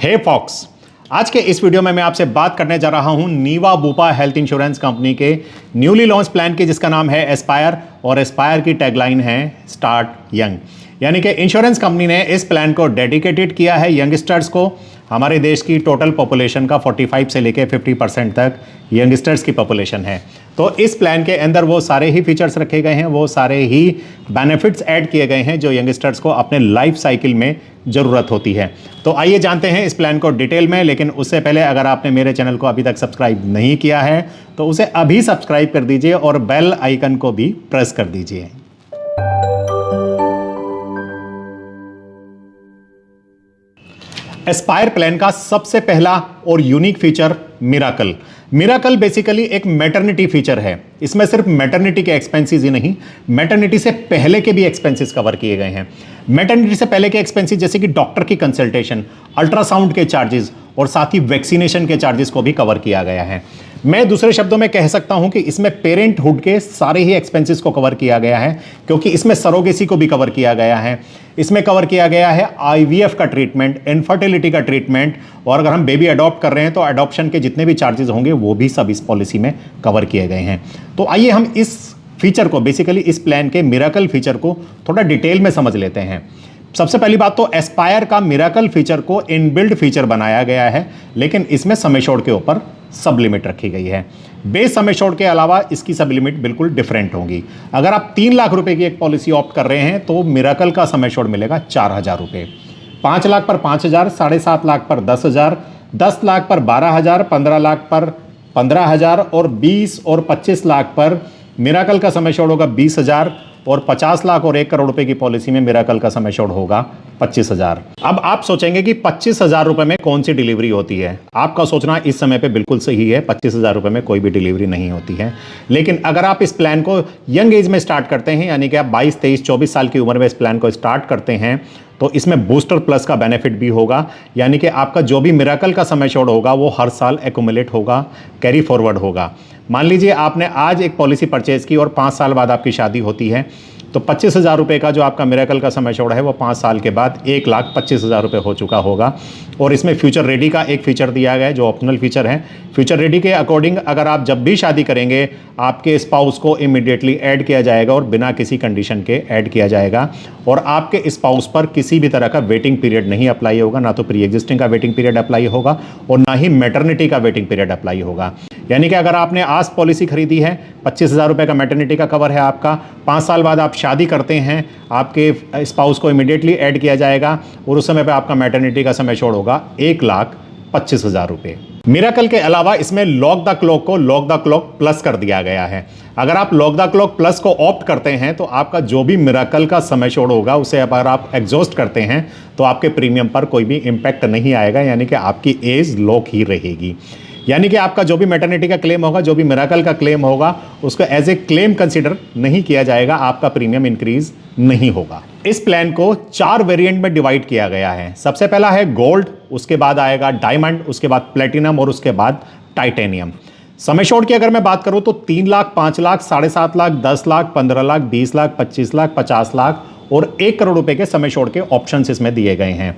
हे fox, आज के इस वीडियो में मैं आपसे बात करने जा रहा हूं नीवा बुपा हेल्थ इंश्योरेंस कंपनी के न्यूली लॉन्च प्लान की, जिसका नाम है एस्पायर और एस्पायर की टैगलाइन है स्टार्ट यंग। यानी कि इंश्योरेंस कंपनी ने इस प्लान को डेडिकेटेड किया है यंगस्टर्स को। हमारे देश की टोटल पॉपुलेशन का 45 से लेकर 50% तक यंगस्टर्स की पॉपुलेशन है। तो इस प्लान के अंदर वो सारे ही फीचर्स रखे गए हैं, वो सारे ही बेनिफिट्स ऐड किए गए हैं जो यंगस्टर्स को अपने लाइफ साइकिल में ज़रूरत होती है। तो आइए जानते हैं इस प्लान को डिटेल में। लेकिन उससे पहले अगर आपने मेरे चैनल को अभी तक सब्सक्राइब नहीं किया है तो उसे अभी सब्सक्राइब कर दीजिए और बेल आइकन को भी प्रेस कर दीजिए। एस्पायर प्लान का सबसे पहला और unique feature miracle. Miracle basically एक मैटरनिटी फीचर है। इसमें सिर्फ मैटरनिटी के एक्सपेंसेस ही नहीं, मैटरनिटी से पहले के भी एक्सपेंसेस कवर किए गए हैं। मैटरनिटी से पहले के एक्सपेंसेस जैसे कि डॉक्टर की कंसल्टेशन, अल्ट्रासाउंड के चार्जेस और साथ ही वैक्सीनेशन के चार्जेस को भी कवर किया गया है। मैं दूसरे शब्दों में कह सकता हूं कि इसमें पेरेंटहुड के सारे ही एक्सपेंसेस को कवर किया गया है, क्योंकि इसमें सरोगेसी को भी कवर किया गया है। इसमें कवर किया गया है आईवीएफ का ट्रीटमेंट, इनफर्टिलिटी का ट्रीटमेंट, और अगर हम बेबी अडॉप्ट कर रहे हैं तो अडॉप्शन के जितने भी चार्जेस होंगे वो भी सब इस पॉलिसी में कवर किए गए हैं। तो आइए हम इस फीचर को, बेसिकली इस प्लान के मिराकल फीचर को थोड़ा डिटेल में समझ लेते हैं। सबसे पहली बात तो एस्पायर का मिराकल फीचर को इनबिल्ड फीचर बनाया गया है, लेकिन इसमें सम एश्योर्ड के ऊपर सब लिमिट रखी गई है। बेस सम एश्योर्ड के अलावा इसकी सब लिमिट बिल्कुल डिफरेंट होंगी। अगर आप 3 लाख रुपए की एक पॉलिसी ऑप्ट कर रहे हैं तो मिराकल का सम एश्योर्ड मिलेगा 4,000 रुपए। 5 लाख पर 5,000, 7.5 लाख पर 10,000, 10 लाख पर 12,000, 15 लाख पर 15,000 और 20 और 25 लाख पर मिराकल का सम एश्योर्ड होगा 20,000 और 50 लाख और 1 करोड़ रुपए की पॉलिसी में मिराकल का सम एश्योर्ड होगा 25,000। अब आप सोचेंगे कि 25,000 रुपए में कौन सी डिलीवरी होती है। आपका सोचना इस समय पे बिल्कुल सही है, 25,000 रुपए में कोई भी डिलीवरी नहीं होती है। लेकिन अगर आप इस प्लान को यंग एज में स्टार्ट करते हैं, यानी कि आप 22, 23, 24 साल की उम्र में इस प्लान को स्टार्ट करते हैं, तो इसमें बूस्टर प्लस का बेनिफिट भी होगा। यानी कि आपका जो भी मिराकल का सम एश्योर्ड होगा वो हर साल एक्यूमुलेट होगा, कैरी फॉरवर्ड होगा। मान लीजिए आपने आज एक पॉलिसी परचेज की और 5 साल बाद आपकी शादी होती है, तो 25,000 रुपये का जो आपका मिराकल का सम एश्योर्ड है वो 5 साल के बाद 1,25,000 रुपये हो चुका होगा। और इसमें फ्यूचर रेडी का एक फीचर दिया गया है जो ऑप्शनल फीचर है। फ्यूचर रेडी के अकॉर्डिंग अगर आप जब भी शादी करेंगे आपके स्पाउस को इमीडिएटली ऐड किया जाएगा और बिना किसी कंडीशन के ऐड किया जाएगा, और आपके स्पाउस पर किसी भी तरह का वेटिंग पीरियड नहीं अप्लाई होगा, ना तो प्री एग्जिस्टिंग का वेटिंग पीरियड अप्लाई होगा और ना ही मैटरनिटी का वेटिंग पीरियड अप्लाई होगा। यानी कि अगर आपने आज पॉलिसी खरीदी है, 25,000 रुपये का मैटरनिटी का कवर है आपका, 5 साल बाद आप शादी करते हैं, आपके स्पाउस को इमीडिएटली ऐड किया जाएगा और उस समय पे आपका मैटरनिटी का सम एश्योर्ड होगा 1,25,000 रुपये। मिराकल के अलावा इसमें लॉक द क्लॉक को लॉक द क्लॉक प्लस कर दिया गया है। अगर आप लॉक द क्लॉक प्लस को ऑप्ट करते हैं तो आपका जो भी मिराकल का सम एश्योर्ड होगा उसे अगर आप एग्जॉस्ट करते हैं तो आपके प्रीमियम पर कोई भी इंपैक्ट नहीं आएगा, यानी कि आपकी एज लॉक ही रहेगी। यानी कि आपका जो भी मैटरनिटी का क्लेम होगा, जो भी मिराकल का क्लेम होगा, उसको एज ए क्लेम कंसीडर नहीं किया जाएगा, आपका प्रीमियम इंक्रीज नहीं होगा। इस प्लान को 4 वेरिएंट में डिवाइड किया गया है। सबसे पहला है गोल्ड, उसके बाद आएगा डायमंड, उसके बाद प्लेटिनम और उसके बाद टाइटेनियम। सम एश्योर्ड की अगर मैं बात करूं तो 3 लाख, 5 लाख, 7.5 लाख, 10 लाख, 15 लाख, 20 लाख, 25 लाख, 50 लाख और 1 करोड़ रुपए के सम एश्योर्ड के ऑप्शंस इसमें दिए गए हैं।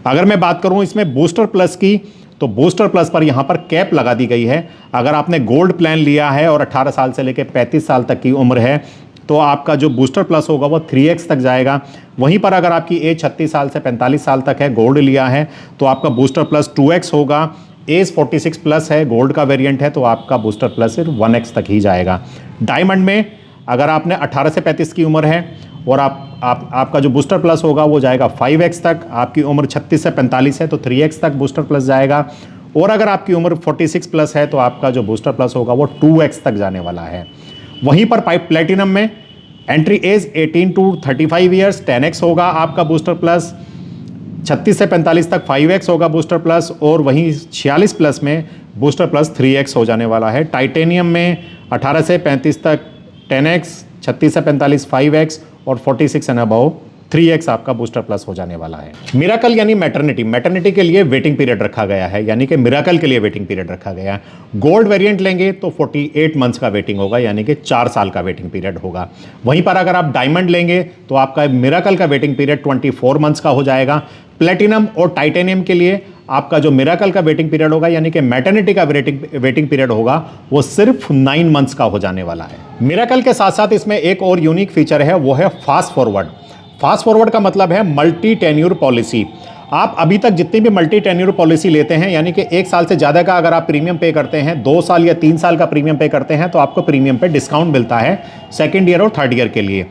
अगर मैं बात करूं इसमें बूस्टर प्लस की, तो बूस्टर प्लस पर यहां पर कैप लगा दी गई है। अगर आपने गोल्ड प्लान लिया है और 18 साल से लेकर 35 साल तक की उम्र है तो आपका जो बूस्टर प्लस होगा वो 3x तक जाएगा। वहीं पर अगर आपकी एज 36 साल से 45 साल तक है, गोल्ड लिया है, तो आपका बूस्टर प्लस 2x होगा। एज 46 प्लस है, गोल्ड का वेरिएंट है, तो आपका बूस्टर प्लस सिर्फ 1x तक ही जाएगा। डायमंड में अगर आपने 18 से 35 की उम्र है और आपका जो बूस्टर प्लस होगा वो जाएगा 5x तक। आपकी उम्र 36 से 45 है तो 3x तक बूस्टर प्लस जाएगा। और अगर आपकी उम्र 46 प्लस है तो आपका जो बूस्टर प्लस होगा वो 2x तक जाने वाला है। वहीं पर प्लेटिनम में entry as 18 to 35 years 10x होगा आपका बूस्टर प्लस। 36 से 45 तक 5x होगा बूस्टर प्लस, और वहीं 46 प्लस में बूस्टर प्लस 3x हो जाने वाला है। टाइटेनियम में 18 से 35 तक 10x, 36 से 45 5x और 46 एंड अबव 3x आपका बूस्टर प्लस हो जाने वाला है। मिराकल यानी मैटरनिटी के लिए वेटिंग पीरियड रखा गया है, यानी कि मिराकल के लिए वेटिंग पीरियड रखा गया है। गोल्ड वेरिएंट लेंगे तो 48 मंथ्स का वेटिंग होगा, यानी कि 4 साल का वेटिंग पीरियड होगा। वहीं पर अगर आप डायमंड लेंगे तो आपका मिराकल का वेटिंग पीरियड 24 मंथ्स का हो जाएगा। प्लेटिनम और टाइटेनियम के लिए आपका जो मिराकल का वेटिंग पीरियड होगा यानी कि मैटरनिटी का वेटिंग पीरियड होगा वो सिर्फ 9 मंथ्स का हो जाने वाला है। मिराकल के साथ साथ इसमें एक और यूनिक फीचर है, वो है फास्ट फॉरवर्ड। फास्ट फॉरवर्ड का मतलब है मल्टी टेन्यूर पॉलिसी। आप अभी तक जितनी भी मल्टी टेन्यूर पॉलिसी लेते हैं यानी कि 1 साल से ज़्यादा का अगर आप प्रीमियम पे करते हैं, 2 साल या 3 साल का प्रीमियम पे करते हैं तो आपको प्रीमियम पे डिस्काउंट मिलता है सेकेंड ईयर और थर्ड ईयर के लिए।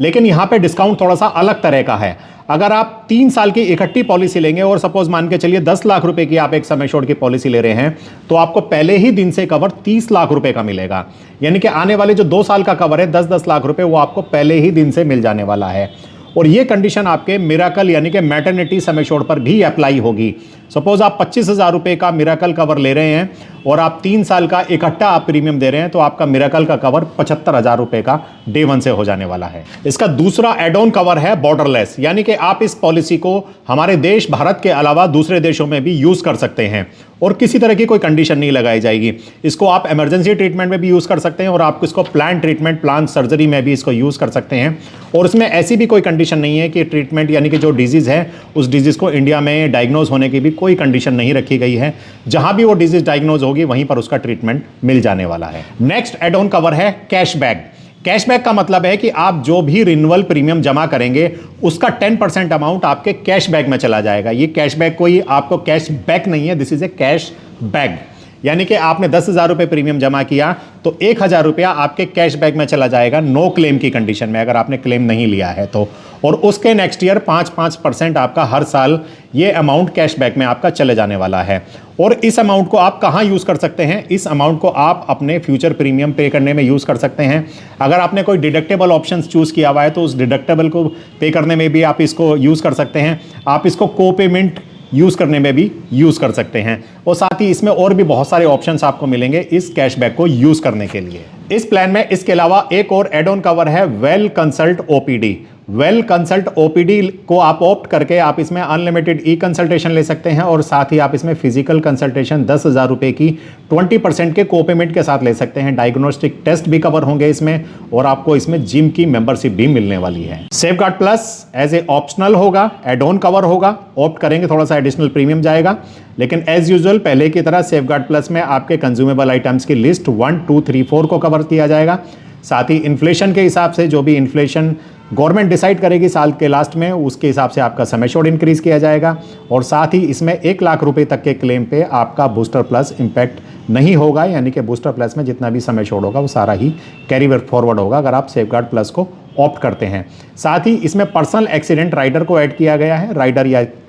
लेकिन यहाँ पे डिस्काउंट थोड़ा सा अलग तरह का है। अगर आप 3 साल की इकट्ठी पॉलिसी लेंगे और सपोज मान के चलिए 10 लाख रुपए की आप एक सम एश्योर्ड की पॉलिसी ले रहे हैं तो आपको पहले ही दिन से कवर 30 लाख रुपए का मिलेगा। यानी कि आने वाले जो 2 साल का कवर है 10-10 लाख रुपए वो आपको पहले ही दिन से मिल जाने वाला है। और ये कंडीशन आपके मिराकल यानी कि मैटरनिटी सम एश्योर्ड पर भी अप्लाई होगी। सपोज आप 25,000 रुपए का मिराकल कवर ले रहे हैं और आप 3 साल का इकट्ठा आप प्रीमियम दे रहे हैं तो आपका मिराकल का कवर 75,000 रुपए का डे 1 से हो जाने वाला है। इसका दूसरा एड ऑन कवर है बॉर्डरलेस, यानी कि आप इस पॉलिसी को हमारे देश भारत के अलावा दूसरे देशों में भी यूज कर सकते हैं और किसी तरह की कोई कंडीशन नहीं लगाई जाएगी। इसको आप इमरजेंसी ट्रीटमेंट में भी यूज कर सकते हैं और आप इसको प्लान ट्रीटमेंट, प्लान सर्जरी में भी इसको यूज कर सकते हैं। और इसमें ऐसी भी कोई कंडीशन नहीं है कि ट्रीटमेंट यानी कि जो डिजीज है उस डिजीज को इंडिया में डायग्नोज होने की भी कोई कंडीशन नहीं रखी गई है। जहां भी वो डिजीज डायग्नोज होगी वहीं पर उसका ट्रीटमेंट मिल जाने वाला है। नेक्स्ट एड ऑन कवर है कैशबैक। कैशबैक का मतलब है कि आप जो भी रिन्यूअल प्रीमियम जमा करेंगे उसका 10% अमाउंट आपके कैशबैक में चला जाएगा। ये कैशबैक कोई आपको कैशबैक नहीं है, this is a cash back. यानी कि आपने 10,000 रुपए प्रीमियम जमा किया तो 1,000 रुपया आपके कैशबैक में चला जाएगा, नो क्लेम की कंडीशन में, अगर आपने क्लेम नहीं लिया है तो। और उसके नेक्स्ट ईयर 5% आपका हर साल ये अमाउंट कैशबैक में आपका चले जाने वाला है। और इस अमाउंट को आप कहाँ यूज़ कर सकते हैं? इस अमाउंट को आप अपने फ्यूचर प्रीमियम पे करने में यूज़ कर सकते हैं। अगर आपने कोई डिडक्टेबल ऑप्शन चूज़ किया हुआ है तो उस डिडक्टेबल को पे करने में भी आप इसको यूज़ कर सकते हैं। आप इसको को पेमेंट यूज़ करने में भी यूज़ कर सकते हैं। और साथ ही इसमें और भी बहुत सारे ऑप्शंस आपको मिलेंगे इस कैशबैक को यूज़ करने के लिए। इस प्लान में इसके अलावा एक और एड ऑन कवर है well consult OPD. Well consult OPD को आप ऑप्ट करके आप इसमें अनलिमिटेड ई कंसल्टेशन ले सकते हैं और साथ ही आप इसमें फिजिकल कंसल्टेशन 10,000 रुपए की 20% के को पेमेंट के साथ ले सकते हैं। डायग्नोस्टिक टेस्ट भी कवर होंगे इसमें और आपको इसमें जिम की मेंबरशिप भी मिलने वाली है। Safeguard plus as a optional होगा, एड ऑन कवर होगा, ऑप्ट करेंगे थोड़ा सा एडिशनल प्रीमियम जाएगा। लेकिन एज यूजुअल पहले की तरह सेफगार्ड प्लस में आपके कंज्यूमेबल आइटम्स की लिस्ट 1, 2, 3, 4 को कवर किया जाएगा। साथ ही इन्फ्लेशन के हिसाब से जो भी इन्फ्लेशन गवर्नमेंट डिसाइड करेगी साल के लास्ट में उसके हिसाब से आपका सम एश्योर्ड इंक्रीज किया जाएगा। और साथ ही इसमें 1 लाख रुपए तक के क्लेम पे आपका बूस्टर प्लस इंपैक्ट नहीं होगा, यानी कि बूस्टर प्लस में जितना भी सम एश्योर्ड होगा वो सारा ही कैरी फॉरवर्ड होगा अगर आप सेफगार्ड प्लस को ऑप्ट करते हैं। साथ ही इसमें पर्सनल एक्सीडेंट राइडर को ऐड किया गया है, राइडर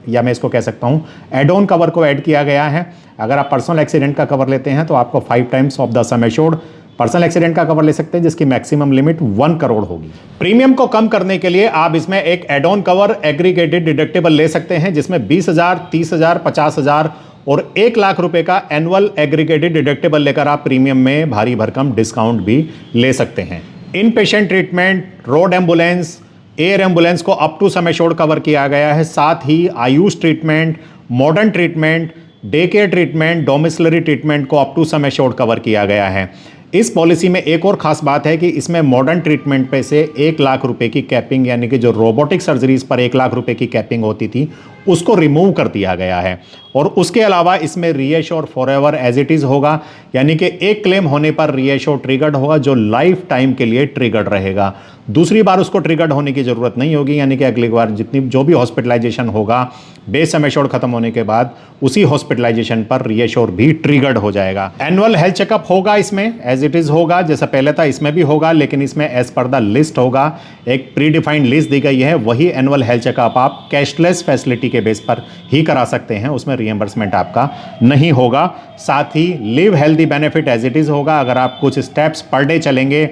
या मैं इसको कह सकता हूं एड ऑन कवर को ऐड किया गया है। अगर आप पर्सनल एक्सीडेंट का कवर लेते हैं तो आपको 5 times of the sum assured personal accident का कवर ले सकते हैं जिसकी मैक्सिमम लिमिट 1 करोड़ होगी। प्रीमियम को कम करने के लिए आप इसमें एक add on cover aggregated deductible ले सकते हैं जिसमें 20,000, 30,000, 50,000 और 1 लाख रुपए का एनुअल एग्रीगेटेड डिडक्टेबल लेकर आप प्रीमियम में भारी भरकम डिस्काउंट भी ले सकते हैं। In patient treatment, road ambulance, air ambulance को up to sum assured cover किया गया है। साथ ही AYUSH treatment, modern treatment, day care treatment, domiciliary treatment को up to sum assured cover किया गया है। इस पॉलिसी में एक और खास बात है कि इसमें मॉडर्न ट्रीटमेंट पे से 1 लाख रुपए की कैपिंग, यानी कि जो रोबोटिक सर्जरीज पर 1 लाख रुपए की कैपिंग होती थी उसको रिमूव कर दिया गया है। और उसके अलावा इसमें reassure forever as it is होगा, यानी कि एक क्लेम होने पर रीएश्योर ट्रिगर्ड होगा जो लाइफ टाइम के लिए ट्रिगर्ड रहेगा। दूसरी बार उसको ट्रिगर्ड होने की जरूरत नहीं होगी, यानी कि अगली बार जो भी हॉस्पिटलाइजेशन होगा बेस सम एश्योर्ड खत्म होने के बाद उसी हॉस्पिटलाइजेशन पर रीएश्योर भी ट्रिगर्ड हो जाएगा। एनुअल हेल्थ चेकअप होगा इसमें एज इट इज होगा, जैसा पहले था इसमें भी होगा, लेकिन इसमें एज पर द लिस्ट होगा। एक प्री डिफाइंड लिस्ट दी गई है, वही एनुअल हेल्थ चेकअप आप कैशलेस फैसिलिटी के बेस पर ही करा सकते हैं, उसमें रिएंबर्समेंट आपका नहीं होगा। साथ ही live healthy benefit as it is होगा। अगर आप कुछ स्टेप्स पर डे चलेंगे,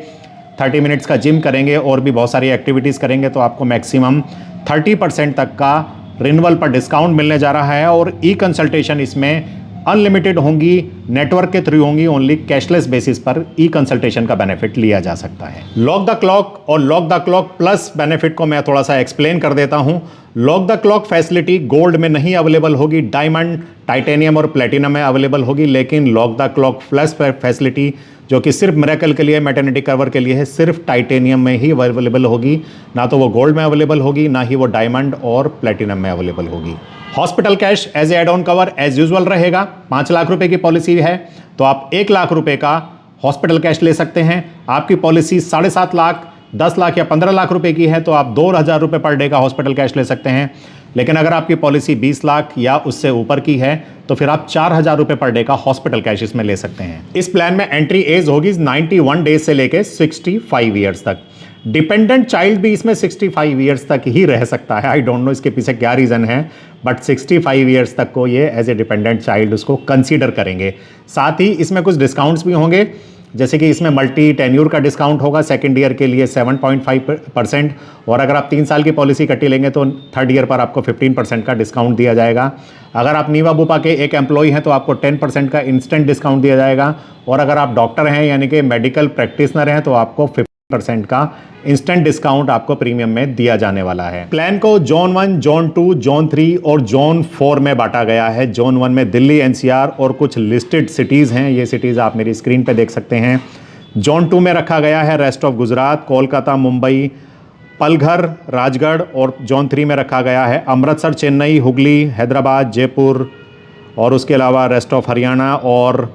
30 मिनट्स का जिम करेंगे और भी बहुत सारी एक्टिविटीज़ करेंगे तो आपको मैक्सिमम 30% तक का रिन्यूअल पर डिस्काउंट मिलने जा रहा है। और ई कंसल्टेशन इसमें अनलिमिटेड होंगी, नेटवर्क के थ्रू होंगी, ओनली कैशलेस बेसिस पर ई कंसल्टेशन का बेनिफिट लिया जा सकता है। लॉक द क्लॉक और lock the clock plus benefit को मैं थोड़ा सा एक्सप्लेन कर देता हूं। Lock the clock facility gold में नहीं अवेलेबल होगी, डायमंड, टाइटेनियम और प्लेटिनम में अवेलेबल होगी, लेकिन lock the clock plus facility जो कि सिर्फ मिरेकल के लिए, मैटरनिटी कवर के लिए है, सिर्फ टाइटेनियम में ही अवेलेबल होगी, ना तो वो गोल्ड में अवेलेबल होगी, ना ही वो डायमंड और प्लेटिनम में अवेलेबल होगी। Hospital cash as add on cover as usual रहेगा। 5 लाख रुपए की पॉलिसी है तो आप 1 लाख रुपए का हॉस्पिटल कैश ले सकते हैं। आपकी पॉलिसी 7.5 लाख, 10 लाख या 15 लाख रुपए की है तो आप 2,000 रुपए पर डे का हॉस्पिटल कैश ले सकते हैं। लेकिन अगर आपकी पॉलिसी 20 लाख या उससे ऊपर की है तो फिर आप 4,000 रुपए पर डे का हॉस्पिटल कैश इसमें ले सकते हैं। इस प्लान में एंट्री एज होगी 91 डेज से लेके 65 ईयर्स तक। डिपेंडेंट चाइल्ड भी इसमें 65 ईयर्स तक ही रह सकता है। आई डोंट नो इसके पीछे क्या रीजन है, बट 65 ईयर्स तक को ये एज ए डिपेंडेंट चाइल्ड उसको कंसीडर करेंगे। साथ ही इसमें कुछ डिस्काउंट्स भी होंगे, जैसे कि इसमें मल्टी टेन्यूर का डिस्काउंट होगा सेकंड ईयर के लिए 7.5%, और अगर आप 3 साल की पॉलिसी कट्टी लेंगे तो थर्ड ईयर पर आपको 15% का डिस्काउंट दिया जाएगा। अगर आप नीवा बुपा के एक एम्प्लॉय हैं तो आपको 10% का इंस्टेंट डिस्काउंट दिया जाएगा, और अगर आप डॉक्टर हैं यानी कि मेडिकल प्रैक्टिशनर हैं तो आपको 50% का इंस्टेंट डिस्काउंट आपको प्रीमियम में दिया जाने वाला है। प्लान को जोन 1, जोन 2, जोन 3 और जोन 4 में बांटा गया है। जोन 1 में दिल्ली, एनसीआर और कुछ लिस्टेड सिटीज हैं, ये सिटीज आप मेरी स्क्रीन पे देख सकते हैं। जोन 2 में रखा गया है रेस्ट ऑफ गुजरात, कोलकाता, मुंबई, पलघर, राजगढ़, और जोन 3 में रखा गया है अमृतसर, चेन्नई, हुगली, हैदराबाद, जयपुर और उसके अलावा रेस्ट ऑफ हरियाणा, और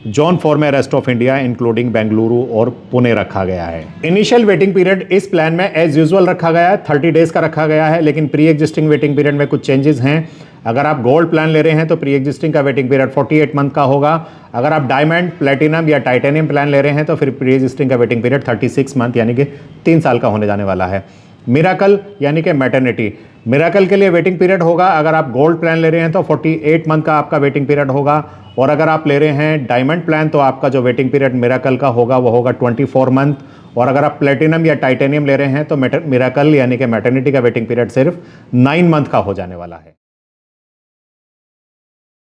जोन 4 में rest of India including Bengaluru और पुणे रखा गया है। इनिशियल वेटिंग पीरियड इस प्लान में एज यूजुअल रखा गया है, 30 डेज का रखा गया है, लेकिन प्री एग्जिस्टिंग वेटिंग पीरियड में कुछ चेंजेस हैं। अगर आप गोल्ड प्लान ले रहे हैं तो प्री एग्जिस्टिंग का वेटिंग पीरियड 48 मंथ का होगा। अगर आप डायमंड, प्लेटिनम या टाइटेनियम प्लान ले रहे हैं तो फिर प्री एग्जिस्टिंग का वेटिंग पीरियड 36 मंथ यानी कि 3 साल का होने जाने वाला है। मिरेकल यानी कि मैटरनिटी, मिरेकल के लिए वेटिंग पीरियड होगा, अगर आप गोल्ड प्लान ले रहे हैं तो 48 मंथ का आपका वेटिंग पीरियड होगा, और अगर आप ले रहे हैं डायमंड प्लान तो आपका जो वेटिंग पीरियड मिरेकल का होगा वो होगा 24 मंथ, और अगर आप प्लेटिनम या टाइटेनियम ले रहे हैं तो मिरेकल यानी कि मैटरनिटी का वेटिंग पीरियड सिर्फ 9 मंथ का हो जाने वाला है।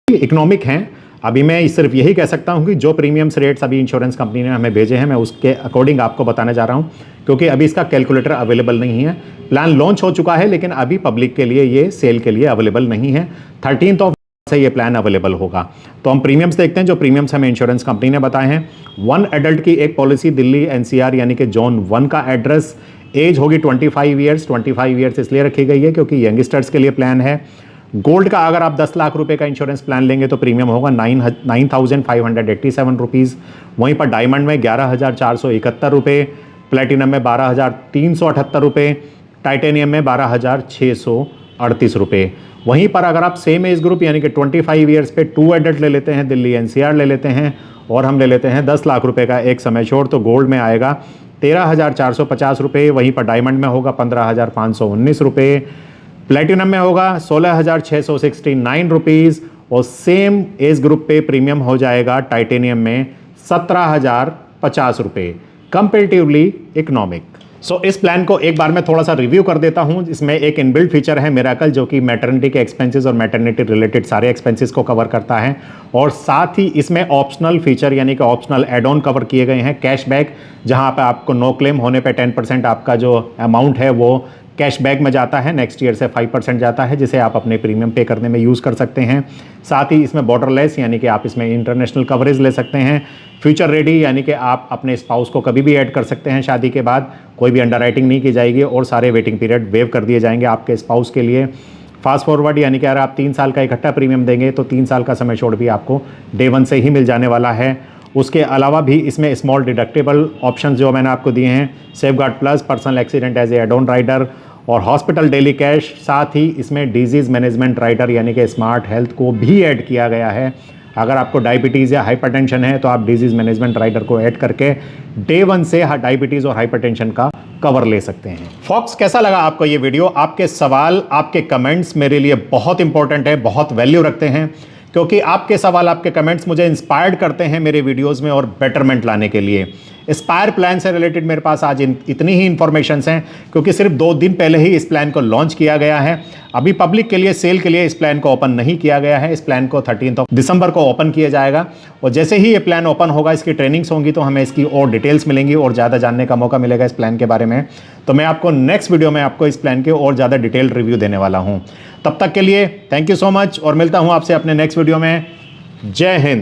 इकोनॉमिक हैं, अभी मैं सिर्फ यही कह सकता हूं कि जो प्रीमियम्स रेट्स अभी इंश्योरेंस कंपनी ने हमें भेजे हैं मैं उसके अकॉर्डिंग आपको बताने जा रहा हूं, क्योंकि अभी इसका कैलकुलेटर अवेलेबल नहीं है। प्लान लॉन्च हो चुका है लेकिन अभी पब्लिक के लिए ये सेल के लिए अवेलेबल नहीं है। 13 से ये प्लान अवेलेबल होगा। तो हम प्रीमियम्स देखते हैं जो प्रीमियम्स हमें इंश्योरेंस कंपनी ने बताए हैं। 1 एडल्ट की एक पॉलिसी दिल्ली एनसीआर यानी कि जोन 1 का एड्रेस, एज होगी 25 ईयर्स। 25 ईयर्स इसलिए रखी गई है क्योंकि यंगस्टर्स के लिए प्लान है। गोल्ड का अगर आप 10 लाख रुपए का इंश्योरेंस प्लान लेंगे तो प्रीमियम होगा 9,587 रुपीज़। वहीं पर डायमंड में 11,471 रुपये, प्लेटिनम में 12,378 रुपये, टाइटेनियम में 12,638 रुपये। वहीं पर अगर आप सेम एज ग्रुप यानी कि 25 ईयर्स पे 2 एडल्ट ले लेते हैं, दिल्ली एनसीआर ले लेते हैं, और हम ले लेते हैं 10 लाख रुपए का एक समय छोड़, तो गोल्ड में आएगा 13,450 रुपये, वहीं पर डायमंड में होगा 15,519 रुपये, प्लेटिनम में होगा 16,669 रुपीज़, और सेम एज ग्रुप पे प्रीमियम हो जाएगा टाइटेनियम में 17,050 रुपये, कंपेरेटिवली इकोनॉमिक। सो इस प्लान को एक बार मैं थोड़ा सा रिव्यू कर देता हूं। इसमें एक इनबिल्ट फीचर है मिरेकल जो कि मैटरनिटी के एक्सपेंसेस और मैटरनिटी रिलेटेड सारे एक्सपेंसेस को कवर करता है, और साथ ही इसमें ऑप्शनल फीचर यानी कि ऑप्शनल एड ऑन कवर किए गए हैं। कैशबैक, जहां पे आपको नो क्लेम होने पे 10% आपका जो अमाउंट है वो कैशबैक में जाता है, नेक्स्ट ईयर से 5% जाता है, जिसे आप अपने प्रीमियम पे करने में यूज़ कर सकते हैं। साथ ही इसमें बॉर्डरलेस यानी कि आप इसमें इंटरनेशनल कवरेज ले सकते हैं। फ्यूचर रेडी यानी कि आप अपने स्पाउस को कभी भी ऐड कर सकते हैं शादी के बाद, कोई भी अंडरराइटिंग नहीं की जाएगी, और सारे वेटिंग पीरियड वेव कर दिए जाएंगे आपके स्पाउस के लिए। फास्ट फॉरवर्ड यानी कि अगर आप 3 साल का इकट्ठा प्रीमियम देंगे तो 3 साल का समय छोड़ भी आपको डे 1 से ही मिल जाने वाला है। उसके अलावा भी इसमें स्मॉल डिडक्टेबल ऑप्शंस जो मैंने आपको दिए हैं, safeguard plus, personal accident as a add on rider, और हॉस्पिटल डेली कैश। साथ ही इसमें डिजीज़ मैनेजमेंट राइडर यानी कि स्मार्ट हेल्थ को भी ऐड किया गया है। अगर आपको डायबिटीज़ या हाइपरटेंशन है तो आप डिजीज़ मैनेजमेंट राइडर को ऐड करके डे 1 से डायबिटीज़ और हाइपरटेंशन का कवर ले सकते हैं। फॉक्स, कैसा लगा आपको ये वीडियो? आपके सवाल, आपके कमेंट्स मेरे लिए बहुत इंपॉर्टेंट है, बहुत वैल्यू रखते हैं, क्योंकि आपके सवाल, आपके कमेंट्स मुझे इंस्पायर्ड करते हैं मेरे वीडियोस में और बेटरमेंट लाने के लिए। एस्पायर प्लान से रिलेटेड मेरे पास आज इतनी ही इंफॉर्मेशंस हैं, क्योंकि सिर्फ 2 दिन पहले ही इस प्लान को लॉन्च किया गया है। अभी पब्लिक के लिए सेल के लिए इस प्लान को ओपन नहीं किया गया है। इस प्लान को 13 दिसंबर को ओपन किया जाएगा, और जैसे ही ये प्लान ओपन होगा, इसकी ट्रेनिंग्स होंगी तो हमें इसकी और डिटेल्स मिलेंगी और ज़्यादा जानने का मौका मिलेगा इस प्लान के बारे में। तो मैं आपको नेक्स्ट वीडियो में आपको इस प्लान के और ज़्यादा डिटेल्ड रिव्यू देने वाला हूँ। तब तक के लिए थैंक यू सो मच, और मिलता हूँ आपसे अपने नेक्स्ट वीडियो में। जय हिंद।